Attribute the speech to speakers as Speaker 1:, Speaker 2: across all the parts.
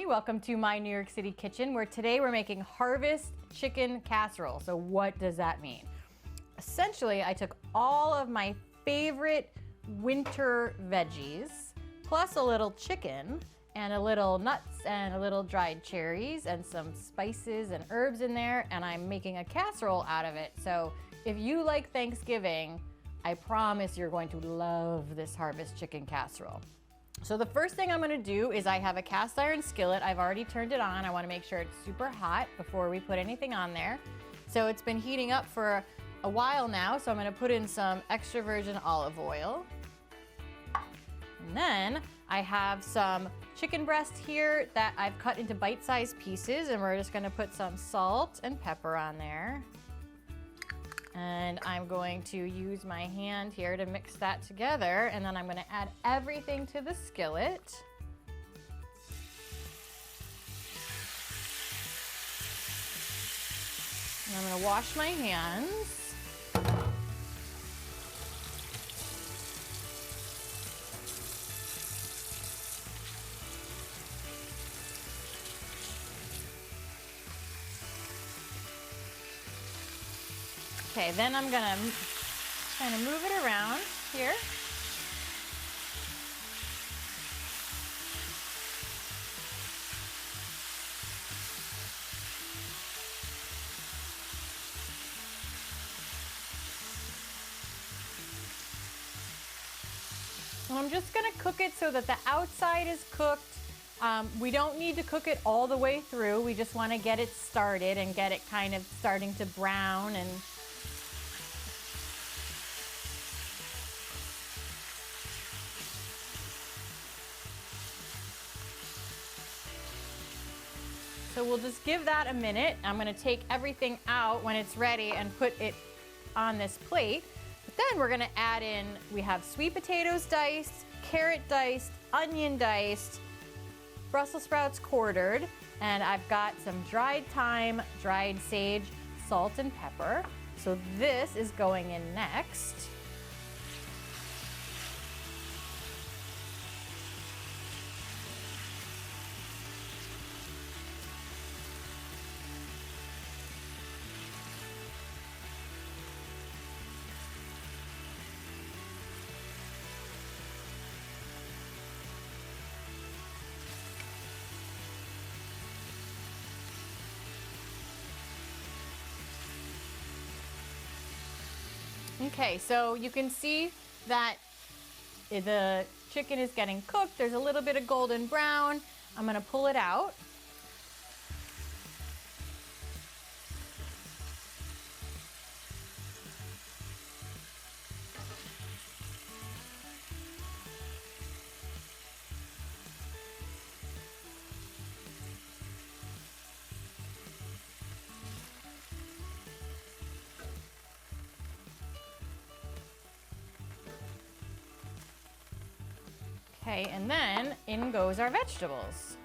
Speaker 1: everybody. Welcome to my New York City kitchen, where today we're making harvest chicken casserole. So what does that mean? Essentially, I took all of my favorite winter veggies, plus a little chicken, and a little nuts, and a little dried cherries, and some spices and herbs in there, and I'm making a casserole out of it. So if you like Thanksgiving, I promise you're going to love this harvest chicken casserole. So the first thing I'm gonna do is I have a cast iron skillet. I've already turned it on. I wanna make sure it's super hot before we put anything on there. So it's been heating up for a while now, so I'm gonna put in some extra virgin olive oil. And then I have some chicken breast here that I've cut into bite-sized pieces, and we're just gonna put some salt and pepper on there. And I'm going to use my hand here to mix that together, and then I'm going to add everything to the skillet. And I'm going to wash my hands. Okay, then I'm gonna kind of move it around here. And I'm just gonna cook it so that the outside is cooked. We don't need to cook it all the way through. We just wanna get it started and get it kind of starting to brown and so we'll just give that a minute. I'm gonna take everything out when it's ready and put it on this plate. But then we're gonna add in, we have sweet potatoes diced, carrot diced, onion diced, Brussels sprouts quartered, and I've got some dried thyme, dried sage, salt and pepper. So this is going in next. Okay, so you can see that the chicken is getting cooked. There's a little bit of golden brown. I'm gonna pull it out. Okay, and then in goes our vegetables.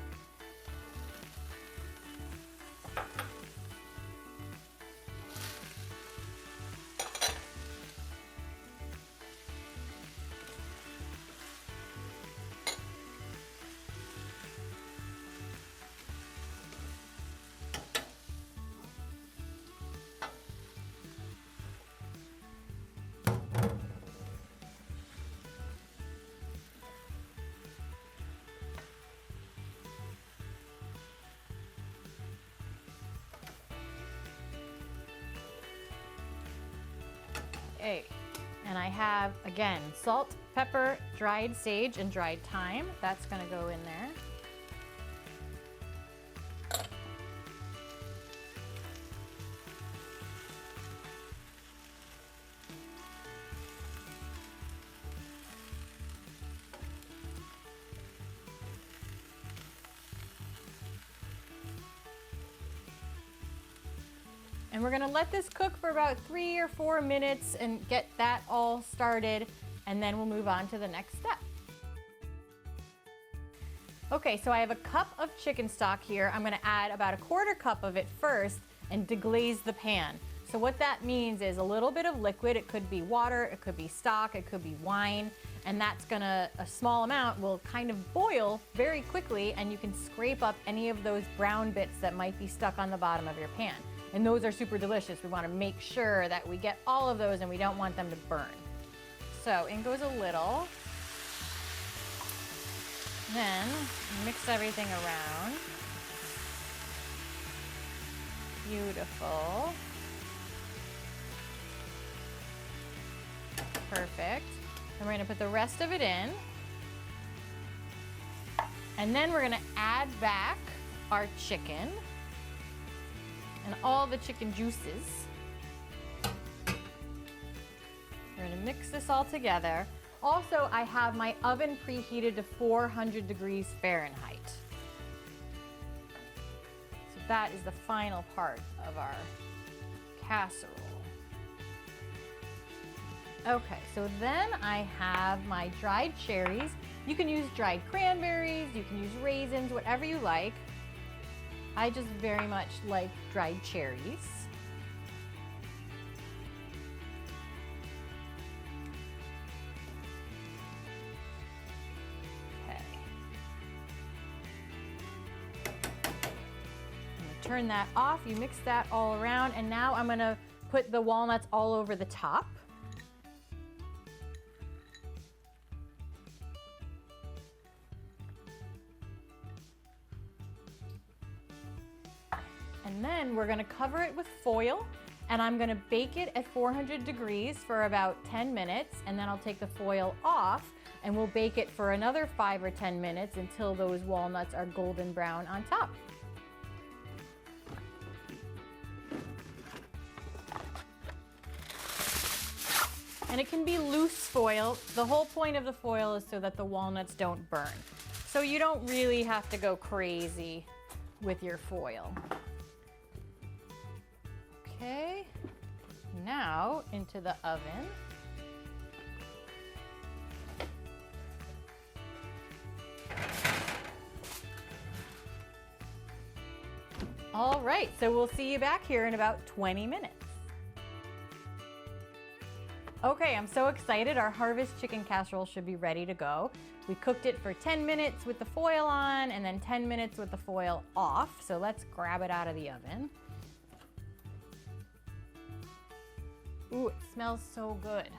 Speaker 1: Okay, and I have, again, salt, pepper, dried sage, and dried thyme. That's gonna go in there. And we're gonna let this cook for about 3 or 4 minutes and get that all started, and then we'll move on to the next step. Okay, so I have a cup of chicken stock here. I'm gonna add about a 1/4 cup of it first and deglaze the pan. So what that means is a little bit of liquid. It could be water, it could be stock, it could be wine, and that's gonna, a small amount will kind of boil very quickly, and you can scrape up any of those brown bits that might be stuck on the bottom of your pan. And those are super delicious. We wanna make sure that we get all of those and we don't want them to burn. So in goes a little. Then mix everything around. Beautiful. Perfect. And we're gonna put the rest of it in. And then we're gonna add back our chicken and all the chicken juices. We're gonna mix this all together. Also, I have my oven preheated to 400 degrees Fahrenheit. So that is the final part of our casserole. Okay, so then I have my dried cherries. You can use dried cranberries, you can use raisins, whatever you like. I just very much like dried cherries. Okay. I'm gonna turn that off. You mix that all around, and now I'm gonna put the walnuts all over the top. And then we're gonna cover it with foil, and I'm gonna bake it at 400 degrees for about 10 minutes, and then I'll take the foil off and we'll bake it for another 5 or 10 minutes until those walnuts are golden brown on top. And it can be loose foil. The whole point of the foil is so that the walnuts don't burn. So you don't really have to go crazy with your foil. Okay, now into the oven. All right, so we'll see you back here in about 20 minutes. Okay, I'm so excited. Our harvest chicken casserole should be ready to go. We cooked it for 10 minutes with the foil on and then 10 minutes with the foil off. So let's grab it out of the oven. Ooh, it smells so good.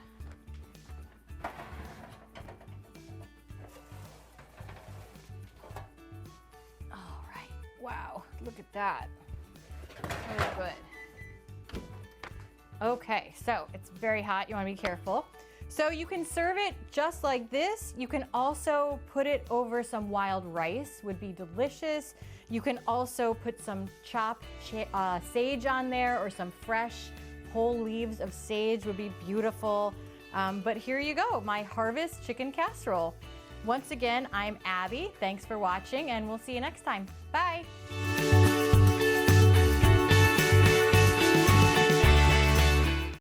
Speaker 1: All right, wow, look at that. Really good. Okay, so it's very hot, you wanna be careful. So you can serve it just like this. You can also put it over some wild rice, would be delicious. You can also put some chopped sage on there, or some fresh whole leaves of sage would be beautiful. But here you go, my harvest chicken casserole. Once again, I'm Abby. Thanks for watching, and we'll see you next time. Bye.